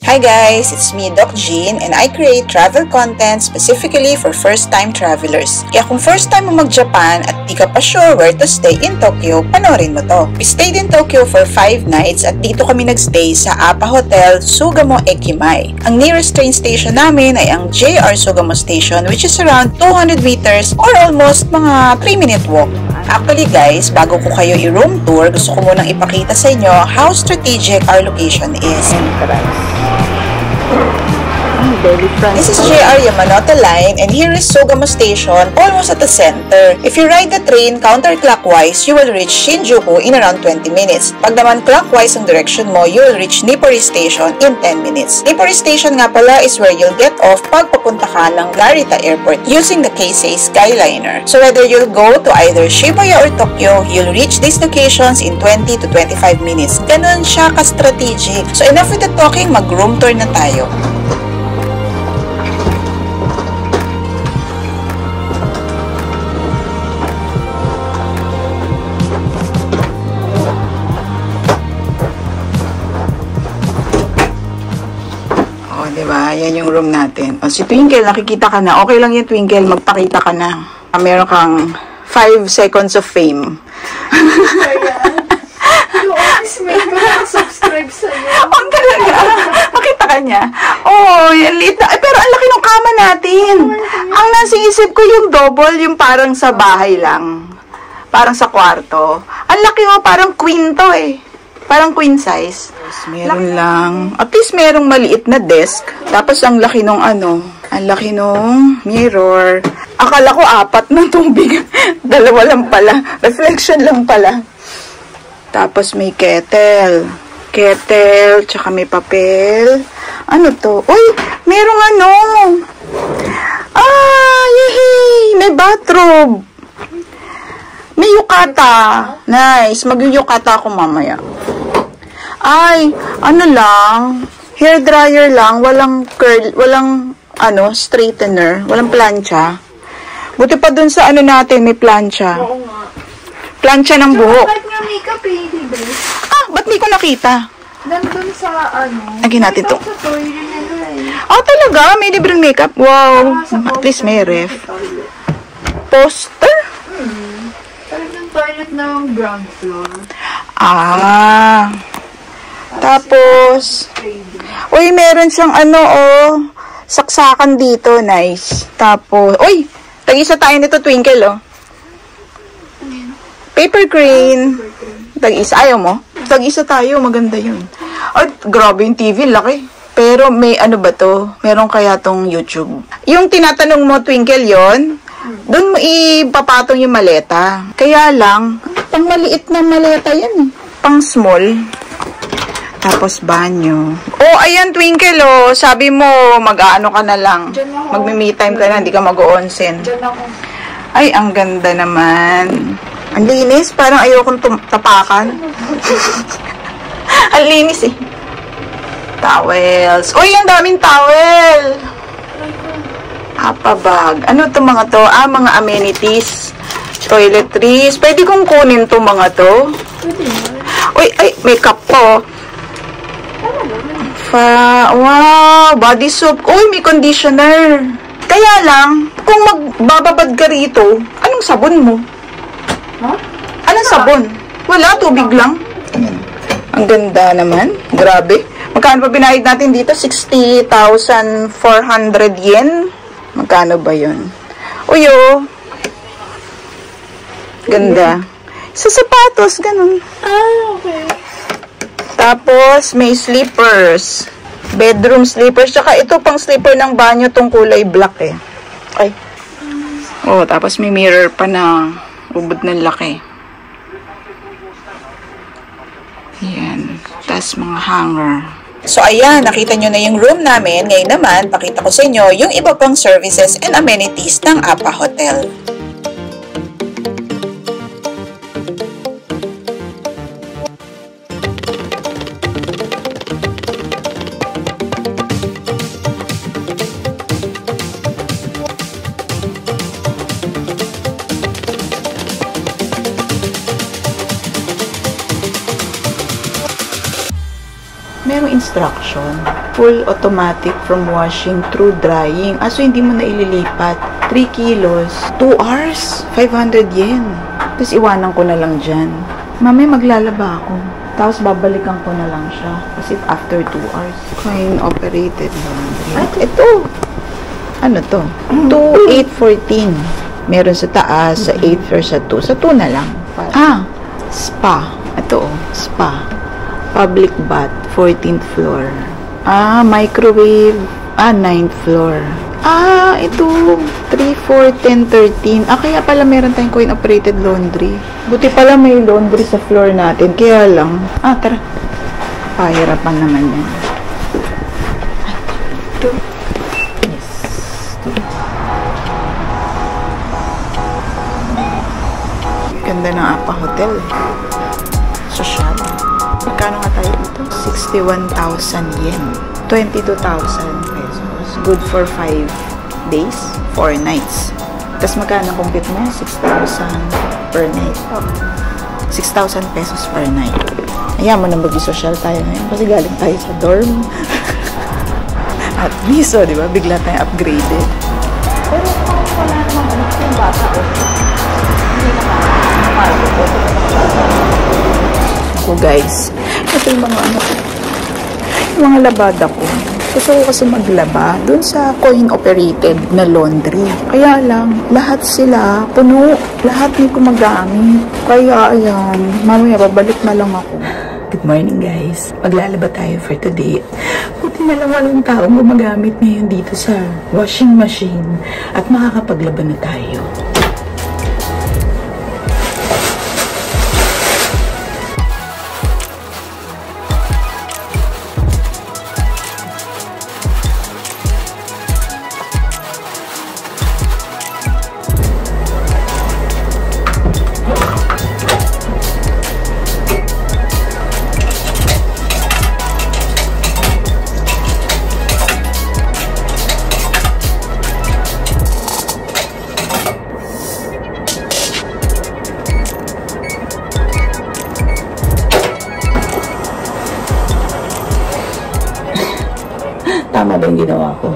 Hi guys, it's me Doc Jean and I create travel content specifically for first-time travelers. Kaya kung first time mo mag-Japan at di ka pa sure where to stay in Tokyo, panoorin mo to. We stayed in Tokyo for 5 nights at dito kami nagstay sa APA Hotel, Sugamo Ekimai. Ang nearest train station namin ay ang JR Sugamo Station which is around 200 meters or almost mga 3-minute walk. Actually guys, bago ko kayo i-room tour, gusto ko munang ipakita sa inyo how strategic our location is. This is JR Yamanote Line and here is Sugamo Station, almost at the center. If you ride the train counterclockwise, you will reach Shinjuku in around 20 minutes. Pag naman clockwise ang direction mo, you will reach Nippori Station in 10 minutes. Nippori Station nga pala is where you'll get off pag papunta ka ng Narita Airport using the Keisei Skyliner. So whether you'll go to either Shibuya or Tokyo, you'll reach these locations in 20 to 25 minutes. Ganon siya ka-strategic. So enough with the talking, mag-room tour na tayo. Diba? Yan yung room natin. O, si Twinkle, nakikita ka na. Okay lang yan, Twinkle. Magpakita ka na. Meron kang 5 seconds of fame. You always make me subscribe sa'yo. Ang talaga. Makita ka niya. Oh, yan liit na. Pero ang laki ng kama natin. Ang nasa isip ko yung double, yung parang sa bahay lang. Parang sa kwarto. Ang laki mo, parang queen to eh. Parang queen size. Meron lang. At least merong maliit na desk. Tapos ang laki nung ano. Ang laki nung mirror. Akala ko 4 ng tubig. 2 lang pala. Reflection lang pala. Tapos may kettle. Kettle. Tsaka may papel. Ano to? Uy! Merong ano. Ah! Yehey! May bathrobe. May yukata. Nice. Mag-yukata ako mamaya. Ay, ano lang, hair dryer lang, walang curl, walang straightener, walang plancha. Buti pa dun sa ano natin, may plancha. Oo nga. Plancha ng buhok. Bakit nga makeup eh, diba? Ah, ba't di ko nakita? Nandun sa Lagyan natin to. Sa toilet nila eh. Oh, talaga? May libreng makeup? Wow. At least may ref. Poster? Talagang toilet ng ground floor. Ah. Tapos, uy, meron siyang saksakan dito. Nice. Tapos, uy, tag-isa tayo nito, Twinkle, oh. Paper crane. Tag-isa. Ayaw mo? Tag-isa tayo. Maganda yun. Ay, grabe yung TV. Laki. Pero may ano ba to? Meron kaya tong YouTube. Yung tinatanong mo, Twinkle, yon doon mo ipapatong yung maleta. Kaya lang, pang maliit na maleta yan. Pang small. Tapos banyo. Oh, ayan Twinkle, oh. Sabi mo, mag-aano ka na lang. Magme-me time ka na, hindi ka mag-o-onsen. Ay, ang ganda naman. Ang linis, parang ayokong tapakan. Ang linis eh. Towels. Uy, ang daming towel. Bag. Ano to mga to? Ah, mga amenities. Toiletries. Pwede kong kunin to mga to. Uy, ay, makeup po. Wow, body soap. Uy, may conditioner. Kaya lang, kung magbababad ka rito, anong sabon mo? Huh? Anong sabon? Wala, tubig lang. Ang ganda naman. Grabe. Magkano pa binayad natin dito? 60,400 yen. Magkano ba yun? Uy, oh. Ganda. Sa sapatos, ganun. Ah, okay. Tapos, may slippers. Bedroom slippers. Tsaka ito pang slipper ng banyo tong kulay black eh. Ay. Oh, tapos may mirror pa na ubod ng laki. Ayan. Tapos mga hanger. So ayan, nakita nyo na yung room namin. Ngayon naman, pakita ko sa inyo yung iba pang services and amenities ng APA Hotel. Merong instruction. full automatic from washing through drying. So hindi mo na ililipat. 3 kilos, 2 hours, 500 yen. Tapos iwanan ko na lang dyan. Mamaya maglalaba ako. Tapos babalikan ko na lang siya. Kasi after 2 hours. Coin-operated laundry. At ito. Ano to? 2,814. Meron sa taas, sa 8th floor, sa 2. Sa 2 na lang. Spa. Ito spa. Public bath, 14th floor. Microwave, 9th floor. Ito, 3, 4, 10, 13. Kaya pala meron tayong coin-operated laundry. Buti pala may laundry sa floor natin. Kaya lang. Tara. Pahirapan naman yan. Ito. Yes. Ganda ng Apa Hotel. Social. Magkano nga tayo dito? 61,000 yen. 22,000 pesos. Good for 5 days, 4 nights. Tapos magkano compute mo? 6,000 per night. 6,000 pesos per night. Ayan mo na mag-social tayo ngayon kasi galing tayo sa dorm. At least, di ba? Bigla tayo upgraded. Pero wala naman yung bata ko. Hindi ako guys. Ito yung mga labada ko. Gusto ko kasi maglaba dun sa coin-operated na laundry. Kaya lang, lahat sila puno. Lahat may gumagamit. Kaya ayan, mamaya babalik na lang ako. Good morning guys. Maglalaba tayo for today. Buti na lang walang taong gumagamit ngayon dito sa washing machine at makakapaglaba na tayo. Tama ba yung ginawa ko?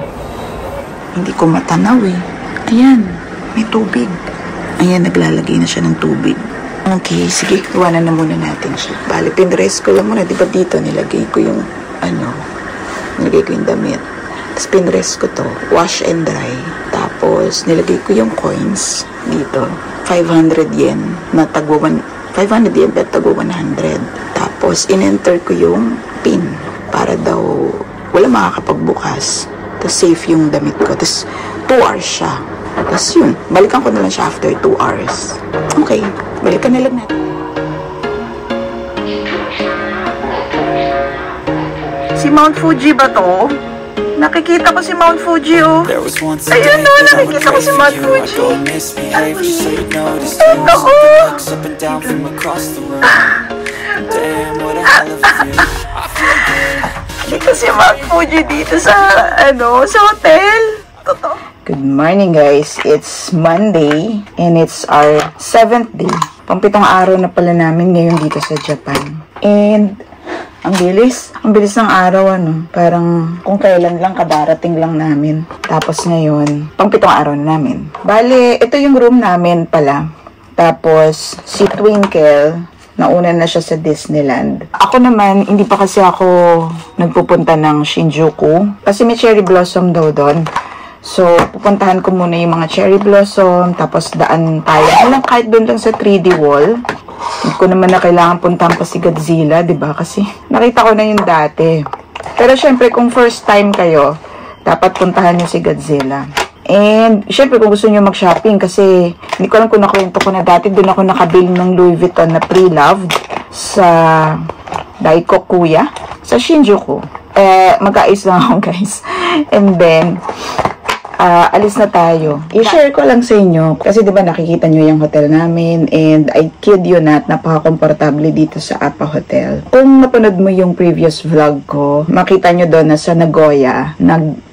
Hindi ko matanaw eh. Ayan, may tubig. Ayan, naglalagay na siya ng tubig. Okay, sige, iwanan na muna natin siya. Bale, pinrest ko lang muna. Diba dito, nilagay ko yung, nilagay ko yung damit. Tapos pinrest ko to, wash and dry. Tapos, nilagay ko yung coins dito. 500 yen na tagwa 500 yen pero tagwa 100. Tapos, in-enter ko yung pin para daw wala makakapagbukas. Tapos safe yung damit ko. Tapos 2 hours siya. Tapos yun, balikan ko na lang siya after 2 hours. Okay, balikan na lang natin. Si Mount Fuji ba to? Nakikita ko si Mount Fuji, oh. Ayun, no, nakikita ko si Mount Fuji. Ito, oh. Dito si Mount Fuji dito sa, sa hotel. Totoo. Good morning, guys. It's Monday and it's our 7th day. Pang-7 araw na pala namin ngayon dito sa Japan. And ang bilis ng araw, Parang kung kailan lang kadarating lang namin. Tapos ngayon, pang-7 araw na namin. Bale, ito yung room namin pala. Tapos si Twinkle, nauna na siya sa Disneyland. Ako naman, hindi pa kasi ako nagpupunta ng Shinjuku. Kasi may cherry blossom daw doon. So, pupuntahan ko muna yung mga cherry blossom. Tapos, daan tayo. Kahit doon lang sa 3D wall. Hindi ko naman na kailangan puntahan pa si Godzilla, diba? Kasi, nakita ko na yung dati. Pero, syempre, kung first time kayo, dapat puntahan nyo si Godzilla. And, syempre, kung gusto nyo mag-shopping, kasi hindi ko alam kung nakwento ko na dati, doon ako nakabili ng Louis Vuitton na pre-loved sa Daikokuya, sa Shinjuku. Mag-aayos lang ako, guys. And then, alis na tayo. I-share ko lang sa inyo kasi 'di ba nakikita nyo yung hotel namin, and I kid you not, napaka-komportable dito sa Apa Hotel. Kung napanood mo yung previous vlog ko, makita nyo doon na sa Nagoya,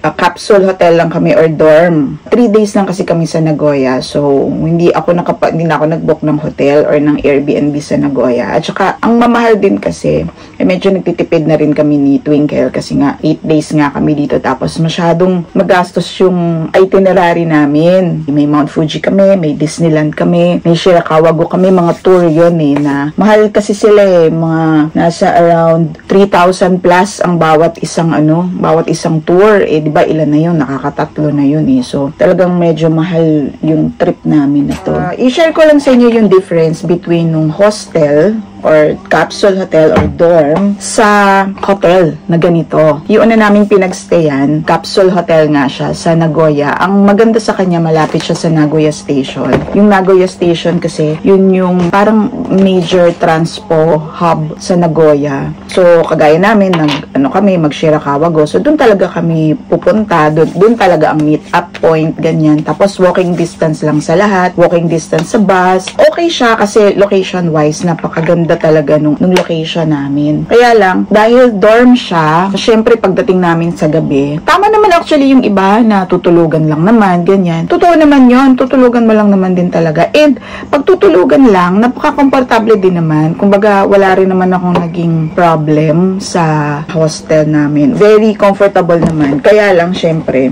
capsule hotel lang kami or dorm. 3 days lang kasi kami sa Nagoya, so hindi na ako nag-book ng hotel or ng Airbnb sa Nagoya. At saka ang mamahal din kasi, medyo nagtitipid na rin kami ni Twinkle kasi nga 8 days nga kami dito, tapos masyadong magastos yung itinerary namin. May Mount Fuji kami, may Disneyland kami, may Shirakawago kami, mga tour yun na mahal kasi sila mga nasa around 3,000 plus ang bawat isang tour. Di ba ilan na yun, nakakatatlo na yun so talagang medyo mahal yung trip namin na to. I-share ko lang sa inyo yung difference between nung hostel or capsule hotel or dorm sa hotel na ganito. Yung una namin pinagstayan, capsule hotel nga siya sa Nagoya. Ang maganda sa kanya, malapit siya sa Nagoya Station. Yung Nagoya Station kasi, yun yung parang major transpo hub sa Nagoya. So, kagaya namin, mag-Shirakawago. So, doon talaga kami pupunta. Doon talaga ang meet up point, ganyan. Tapos, walking distance lang sa lahat. Walking distance sa bus. Okay siya kasi location-wise, napakaganda talaga nung location namin. Kaya lang, dahil dorm siya, syempre pagdating namin sa gabi, tama naman actually yung iba na tutulugan lang naman, ganyan. Totoo naman yon, tutulugan mo lang naman din talaga. And pag tutulugan lang, napaka-komportable din naman. Kumbaga, wala rin naman akong naging problem sa hostel namin. Very comfortable naman. Kaya lang, syempre,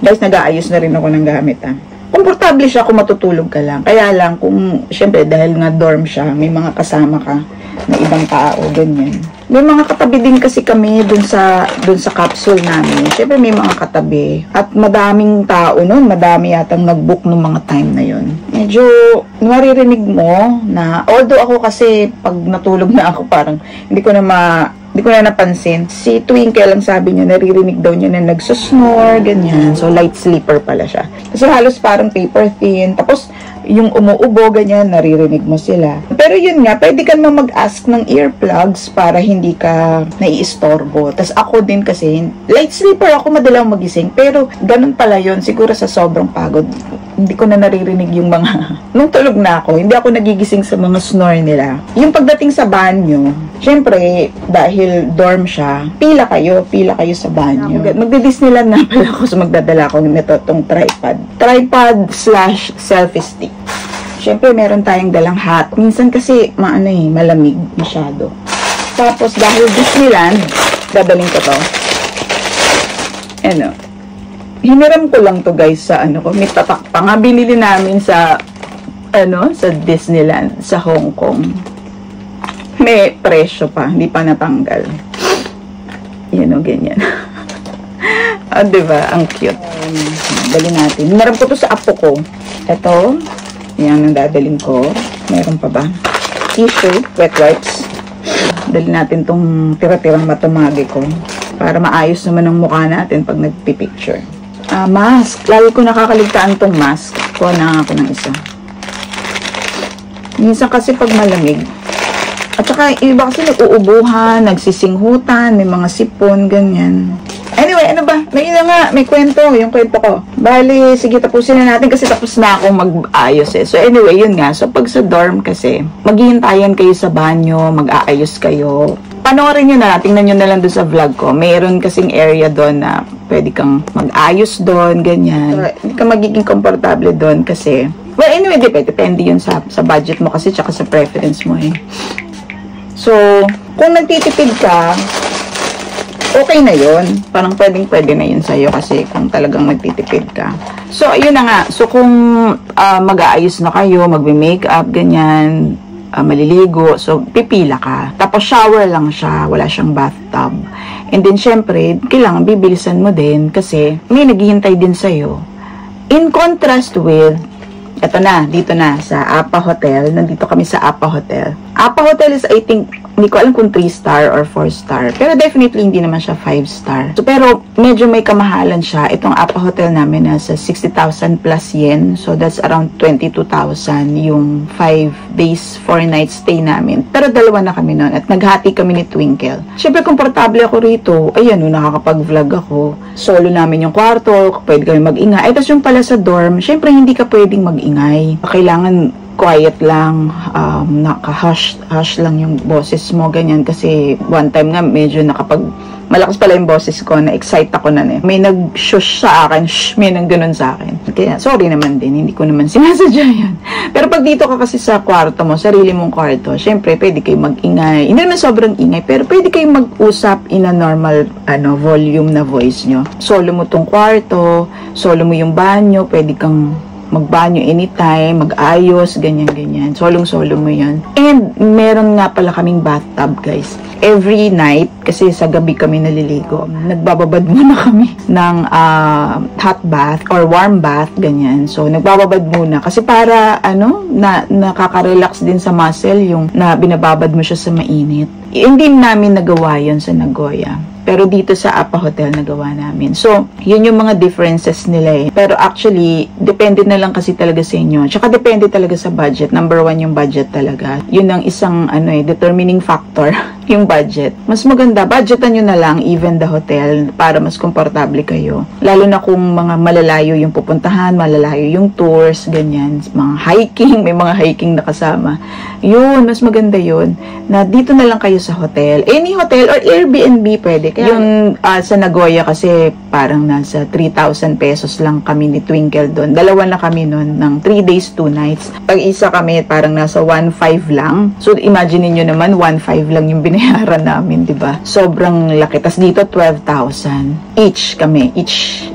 guys, nag-aayos na rin ako ng gamit komportable siya kung matutulog ka lang. Kaya lang, kung, syempre, dahil nga dorm siya, may mga kasama ka na ibang tao, ganyan. May mga katabi din kasi kami dun sa capsule namin. Syempre, may mga katabi. At madaming tao nun, madami yatang nag-book nung mga time na yun. Medyo, maririnig mo na, although ako kasi, pag natulog na ako, parang, hindi ko na napansin. Si Twinkle, ang sabi niya, naririnig daw niya na nagsusnore, ganyan. So, light sleeper pala siya. Kasi halos parang paper thin. Tapos, yung umuubo, ganyan, naririnig mo sila. Pero yun nga, pwede ka naman mag-ask ng earplugs para hindi ka naiistorbo. Tapos ako din kasi, light sleeper ako, madalang magising. Pero, ganun pala yun. Siguro sa sobrang pagod, hindi ko na naririnig yung mga... Nung tulog na ako, hindi ako nagigising sa mga snore nila. Yung pagdating sa banyo, syempre, dahil dorm siya, pila kayo sa banyo. Magdi-Disneyland na pala ako, so magdadala ko nito itong tripod. Tripod/selfie stick. Syempre, meron tayong dalang hat. Minsan kasi, malamig masyado. Tapos, dahil Disneyland, dadaling ko to. Hiniram ko lang to guys sa may tatak pa nga. Binili namin sa sa Disneyland sa Hong Kong. May presyo pa, hindi pa natanggal. Ganyan. Diba? Ang cute. Dali natin. Hiniram ko to sa apo ko. Ito. Yan ang dadaling ko. Meron pa ba? Tissue, wet wipes. Dali natin tong tira-tirang matamagi ko. Para maayos naman ang mukha natin pag nagpipicture. Mask. Lagi ko nakakaligtaan tong mask. Kuha na ako ng isa. Minsan kasi pag malamig. At saka iba kasi nag-uubuhan, nagsisinghutan, may mga sipon, ganyan. Anyway, may kwento, yung kwento ko. Bali, sige, tapusin na natin kasi tapos na akong mag-aayos So anyway, yun nga. So pag sa dorm kasi, maghihintayan kayo sa banyo, mag-aayos kayo. Panoorin nyo na, tingnan nyo na lang doon sa vlog ko. Mayroon kasing area doon na pwede kang mag-ayos doon, ganyan. So, hindi ka magiging komportable doon kasi, well, anyway, depende yun sa budget mo kasi tsaka sa preference mo So, kung nagtitipid ka, okay na yun. Parang pwede na yun sa'yo kasi kung talagang nagtitipid ka. So, ayun na nga. So, kung mag-aayos na kayo, magbe-makeup, ganyan, maliligo. So, pipila ka. Tapos, shower lang siya. Wala siyang bathtub. And then, syempre, kailangan bibilisan mo din kasi may naghihintay din sa'yo. In contrast with, eto na, dito na, sa Apa Hotel. Nandito kami sa Apa Hotel. Apa Hotel is, I think, Hindi ko alam kung 3-star or 4-star. Pero definitely hindi naman siya 5-star. So, pero medyo may kamahalan siya. Itong Apa Hotel namin nasa 60,000 plus yen. So that's around 22,000 yung 5 days, 4 nights stay namin. Pero dalawa na kami noon at naghati kami ni Twinkle. Siyempre, komportable ako rito. Ayan, nakakapag-vlog ako. Solo namin yung kwarto. Pwede kami mag-ingay. Tapos yung pala sa dorm, siyempre hindi ka pwedeng mag-ingay. Kailangan quiet lang, naka-hush lang yung boses mo, ganyan. Kasi one time nga, medyo malakas pala yung boses ko, na-excite ako na may nag-shush sa akin, may nang ganun sa akin. Kaya, sorry naman din, hindi ko naman sinasadya yun. Pero pag dito ka kasi sa kwarto mo, sarili mong kwarto, syempre, pwede kayo mag-ingay. Hindi naman sobrang ingay, pero pwede kayo mag-usap in a normal, volume na voice nyo. Solo mo tong kwarto, solo mo yung banyo, pwede kang magbanyo anytime, mag-ayos, ganyan-ganyan. Solong-solo mo yun. And meron nga pala kaming bathtub, guys. Every night, kasi sa gabi kami naliligo, nagbababad muna kami ng hot bath or warm bath, ganyan. So, nagbababad muna. Kasi para, nakaka-relax din sa muscle yung na binababad mo siya sa mainit. Hindi namin nagawa yun sa Nagoya. Pero dito sa Apa Hotel nagawa namin. So, yun yung mga differences nila eh. Pero actually, depende na lang kasi talaga sa inyo. Tsaka depende talaga sa budget. Number 1 yung budget talaga. Yun ang isang determining factor, yung budget. Mas maganda, budgetan nyo na lang even the hotel para mas komportable kayo. Lalo na kung mga malalayo yung pupuntahan, malalayo yung tours, ganyan. Mga hiking, may mga hiking na kasama. Yun, mas maganda yun. Na dito na lang kayo sa hotel. Any hotel or Airbnb pwede. Kaya yung sa Nagoya kasi parang nasa 3,000 pesos lang kami ni Twinkle doon. Dalawa na kami noon ng 3 days, 2 nights. Pag isa kami parang nasa 1,500 lang. So imagine niyo naman 1,500 lang yung binayaran namin, 'di ba? Sobrang laki. Tas dito 12,000 each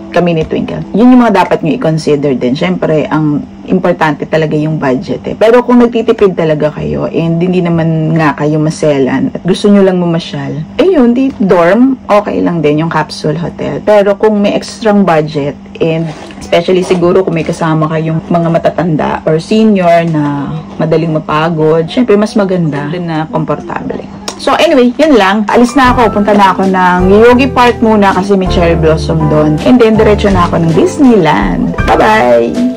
kami ni Twinkle. Yun yung mga dapat nyo i-consider din. Siyempre, ang importante talaga yung budget eh. Pero kung nagtitipid talaga kayo, and hindi naman nga kayo maselan, at gusto nyo lang mamasyal, yun, di dorm, okay lang din yung capsule hotel. Pero kung may extrang budget, and especially siguro kung may kasama kayong mga matatanda or senior na madaling mapagod, syempre mas maganda din na komportable. So anyway, yun lang. Alis na ako. Punta na ako ng Yoyogi Park muna kasi may cherry blossom doon. And then, diretso na ako ng Disneyland. Bye-bye!